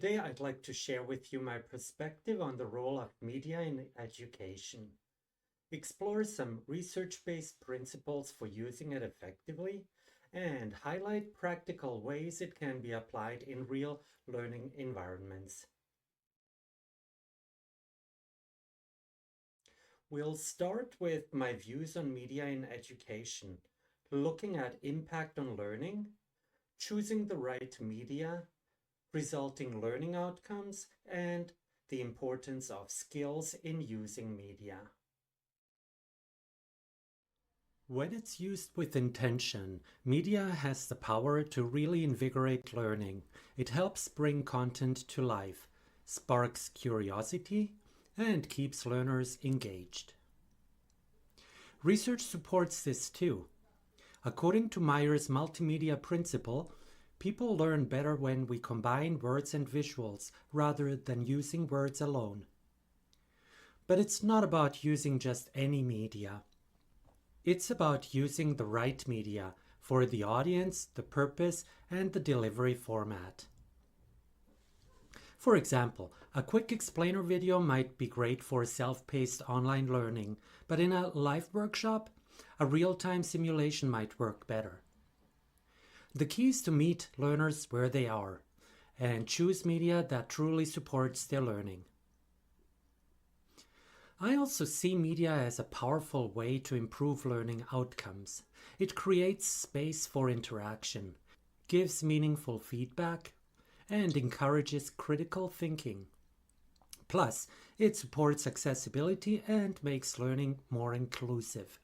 Today, I'd like to share with you my perspective on the role of media in education, explore some research-based principles for using it effectively, and highlight practical ways it can be applied in real learning environments. We'll start with my views on media in education, looking at impact on learning, choosing the right media, resulting learning outcomes, and the importance of skills in using media. When it's used with intention, media has the power to really invigorate learning. It helps bring content to life, sparks curiosity, and keeps learners engaged. Research supports this too. According to Meyer's multimedia principle, people learn better when we combine words and visuals rather than using words alone. But it's not about using just any media. It's about using the right media for the audience, the purpose, and the delivery format. For example, a quick explainer video might be great for self-paced online learning, but in a live workshop, a real-time simulation might work better. The key is to meet learners where they are and choose media that truly supports their learning. I also see media as a powerful way to improve learning outcomes. It creates space for interaction, gives meaningful feedback, and encourages critical thinking. Plus, it supports accessibility and makes learning more inclusive.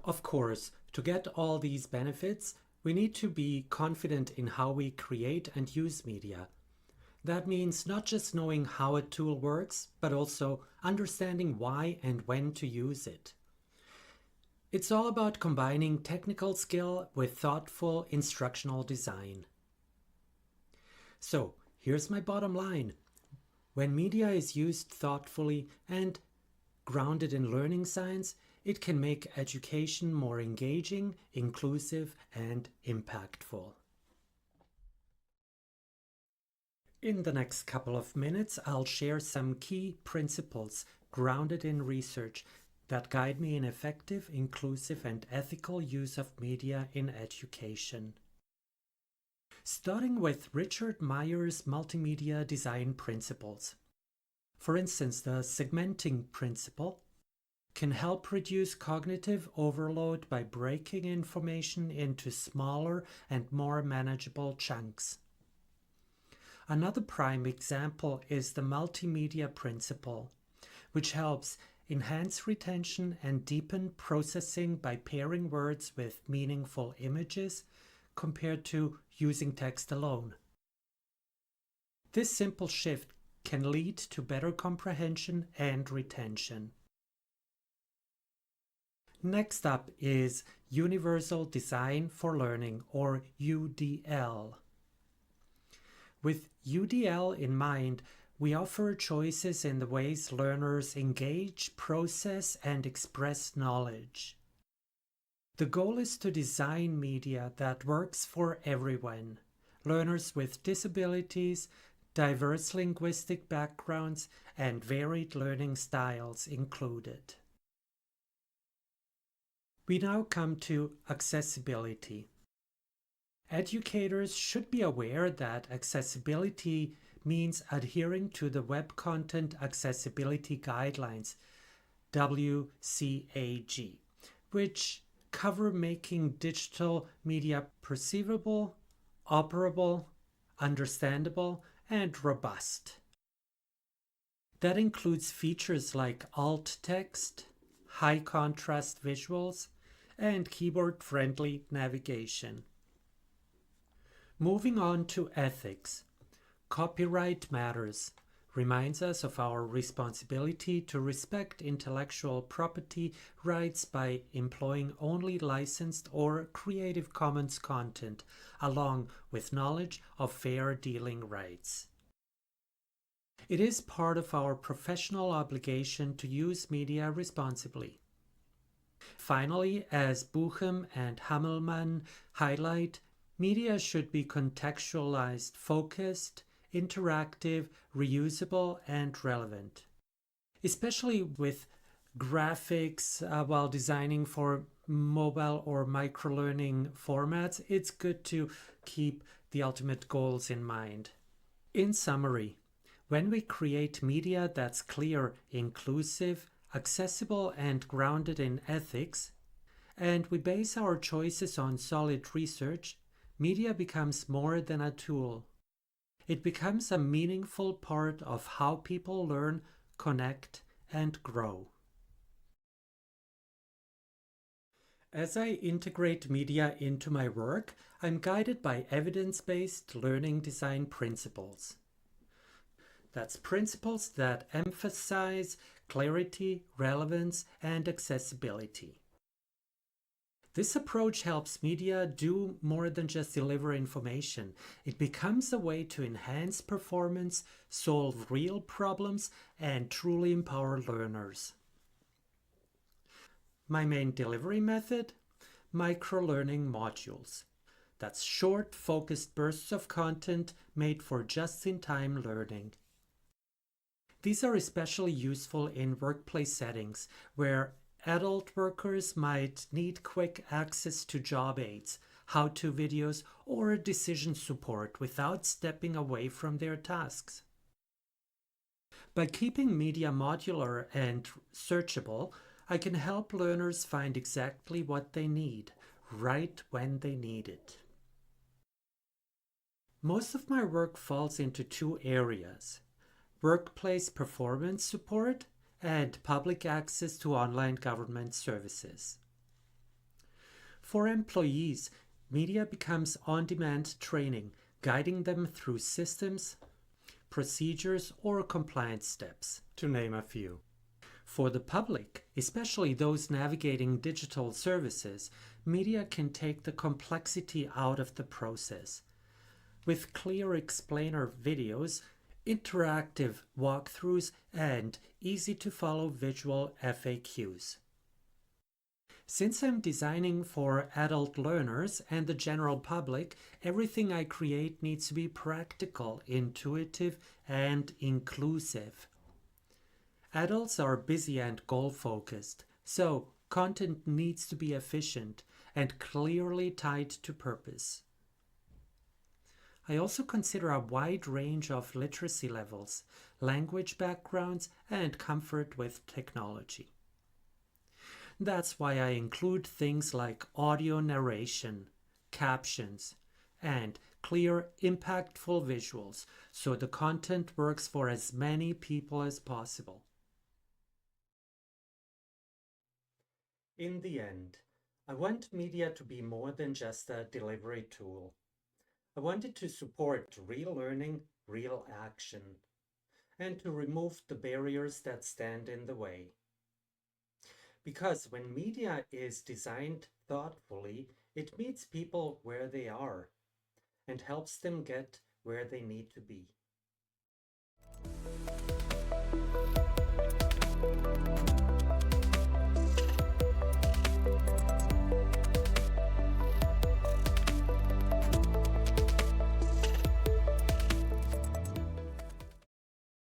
Of course, to get all these benefits, we need to be confident in how we create and use media. That means not just knowing how a tool works, but also understanding why and when to use it. It's all about combining technical skill with thoughtful instructional design. So, here's my bottom line. When media is used thoughtfully and grounded in learning science, it can make education more engaging, inclusive, and impactful. In the next couple of minutes, I'll share some key principles grounded in research that guide me in effective, inclusive, and ethical use of media in education. Starting with Richard Meyer's multimedia design principles. For instance, the segmenting principle can help reduce cognitive overload by breaking information into smaller and more manageable chunks. Another prime example is the multimedia principle, which helps enhance retention and deepen processing by pairing words with meaningful images compared to using text alone. This simple shift can lead to better comprehension and retention. Next up is Universal Design for Learning, or UDL. With UDL in mind, we offer choices in the ways learners engage, process, and express knowledge. The goal is to design media that works for everyone, learners with disabilities, diverse linguistic backgrounds, and varied learning styles included. We now come to accessibility. Educators should be aware that accessibility means adhering to the Web Content Accessibility Guidelines, WCAG, which cover making digital media perceivable, operable, understandable, and robust. That includes features like alt text, high contrast visuals, and keyboard-friendly navigation. Moving on to ethics. Copyright matters reminds us of our responsibility to respect intellectual property rights by employing only licensed or Creative Commons content, along with knowledge of fair dealing rights. It is part of our professional obligation to use media responsibly. Finally, as Buchem and Hammelmann highlight, Media should be contextualized, focused, interactive, reusable, and relevant. Especially with graphics while designing for mobile or microlearning formats, it's good to keep the ultimate goals in mind. In summary, when we create media that's clear, inclusive, accessible, and grounded in ethics, and we base our choices on solid research, media becomes more than a tool. It becomes a meaningful part of how people learn, connect, and grow. As I integrate media into my work, I'm guided by evidence-based learning design principles. That's principles that emphasize clarity, relevance, and accessibility. This approach helps media do more than just deliver information. It becomes a way to enhance performance, solve real problems, and truly empower learners. My main delivery method? Microlearning modules. That's short, focused bursts of content made for just-in-time learning. These are especially useful in workplace settings where adult workers might need quick access to job aids, how-to videos, or decision support without stepping away from their tasks. By keeping media modular and searchable, I can help learners find exactly what they need, right when they need it. Most of my work falls into two areas: workplace performance support and public access to online government services. For employees, media becomes on-demand training, guiding them through systems, procedures, or compliance steps, to name a few. For the public, especially those navigating digital services, media can take the complexity out of the process. With clear explainer videos, interactive walkthroughs, and easy-to-follow visual FAQs. Since I'm designing for adult learners and the general public, everything I create needs to be practical, intuitive, and inclusive. Adults are busy and goal-focused, so content needs to be efficient and clearly tied to purpose. I also consider a wide range of literacy levels, language backgrounds, and comfort with technology. That's why I include things like audio narration, captions, and clear, impactful visuals, so the content works for as many people as possible. In the end, I want media to be more than just a delivery tool. I want it to support real learning, real action, and to remove the barriers that stand in the way. Because when media is designed thoughtfully, it meets people where they are and helps them get where they need to be.